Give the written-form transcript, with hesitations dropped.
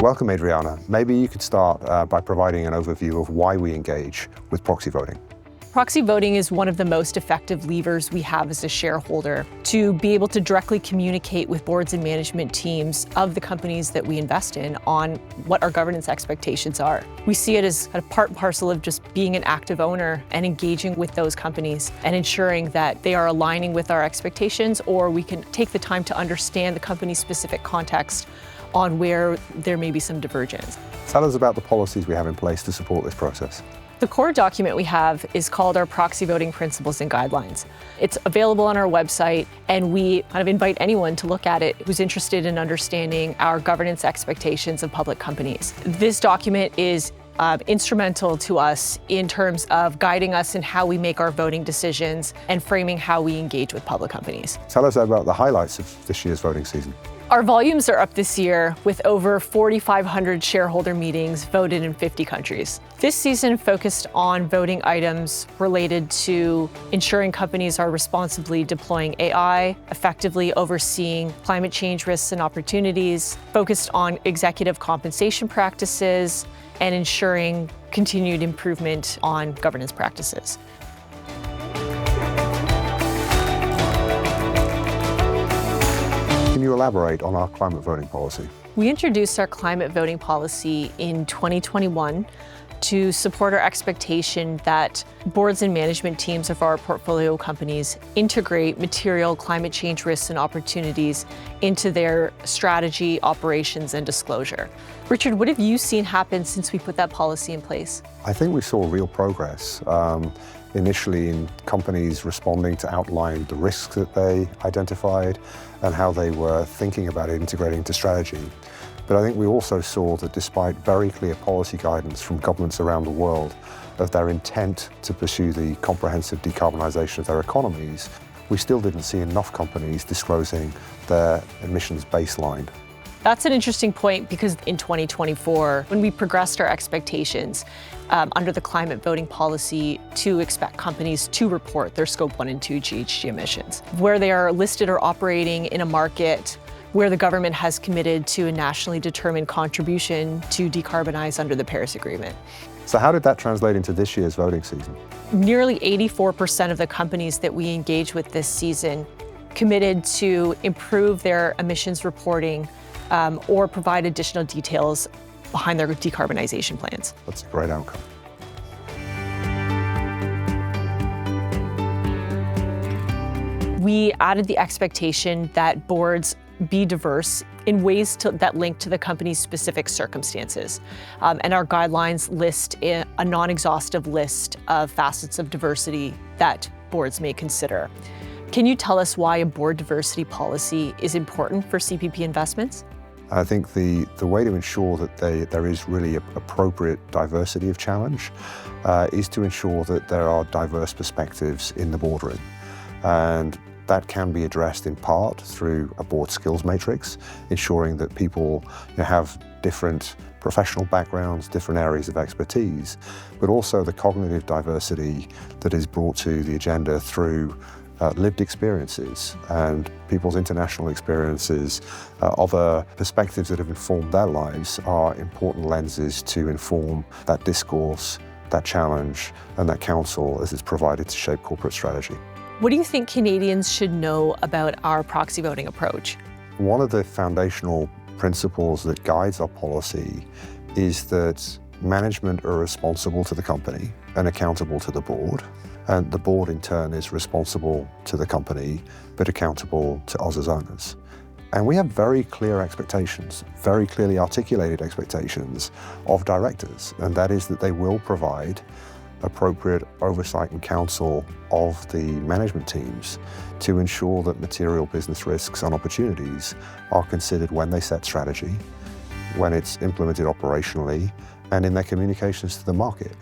Welcome, Adriana. Maybe you could start by providing an overview of why we engage with proxy voting. Proxy voting is one of the most effective levers we have as a shareholder to be able to directly communicate with boards and management teams of the companies that we invest in on what our governance expectations are. We see it as a part and parcel of just being an active owner and engaging with those companies and ensuring that they are aligning with our expectations, or we can take the time to understand the company's specific context on where there may be some divergence. Tell us about the policies we have in place to support this process. The core document we have is called our Proxy Voting Principles and Guidelines. It's available on our website, and we kind of invite anyone to look at it who's interested in understanding our governance expectations of public companies. This document is instrumental to us in terms of guiding us in how we make our voting decisions and framing how we engage with public companies. Tell us about the highlights of this year's voting season. Our volumes are up this year with over 4,500 shareholder meetings voted in 50 countries. This season focused on voting items related to ensuring companies are responsibly deploying AI, effectively overseeing climate change risks and opportunities, focused on executive compensation practices, and ensuring continued improvement on governance practices. Can you elaborate on our climate voting policy? We introduced our climate voting policy in 2021 to support our expectation that boards and management teams of our portfolio companies integrate material climate change risks and opportunities into their strategy, operations, and disclosure. Richard, what have you seen happen since we put that policy in place? I think we saw real progress. Initially in companies responding to outline the risks that they identified and how they were thinking about it integrating into strategy. But I think we also saw that despite very clear policy guidance from governments around the world of their intent to pursue the comprehensive decarbonisation of their economies, we still didn't see enough companies disclosing their emissions baseline. That's an interesting point, because in 2024, when we progressed our expectations under the climate voting policy to expect companies to report their Scope 1 and 2 GHG emissions, where they are listed or operating in a market where the government has committed to a nationally determined contribution to decarbonize under the Paris Agreement. So how did that translate into this year's voting season? Nearly 84% of the companies that we engage with this season committed to improve their emissions reporting or provide additional details behind their decarbonization plans. That's a great outcome. We added the expectation that boards be diverse in ways that link to the company's specific circumstances. And our guidelines list a non-exhaustive list of facets of diversity that boards may consider. Can you tell us why a board diversity policy is important for CPP Investments? I think the way to ensure that there is really appropriate diversity of challenge is to ensure that there are diverse perspectives in the boardroom. And that can be addressed in part through a board skills matrix, ensuring that people have different professional backgrounds, different areas of expertise, but also the cognitive diversity that is brought to the agenda through lived experiences and people's international experiences, other perspectives that have informed their lives are important lenses to inform that discourse, that challenge, and that counsel as it's provided to shape corporate strategy. What do you think Canadians should know about our proxy voting approach? One of the foundational principles that guides our policy is that management are responsible to the company and accountable to the board. And the board in turn is responsible to the company, but accountable to us as owners. And we have very clear expectations, very clearly articulated expectations of directors, and that is that they will provide appropriate oversight and counsel of the management teams to ensure that material business risks and opportunities are considered when they set strategy, when it's implemented operationally, and in their communications to the market.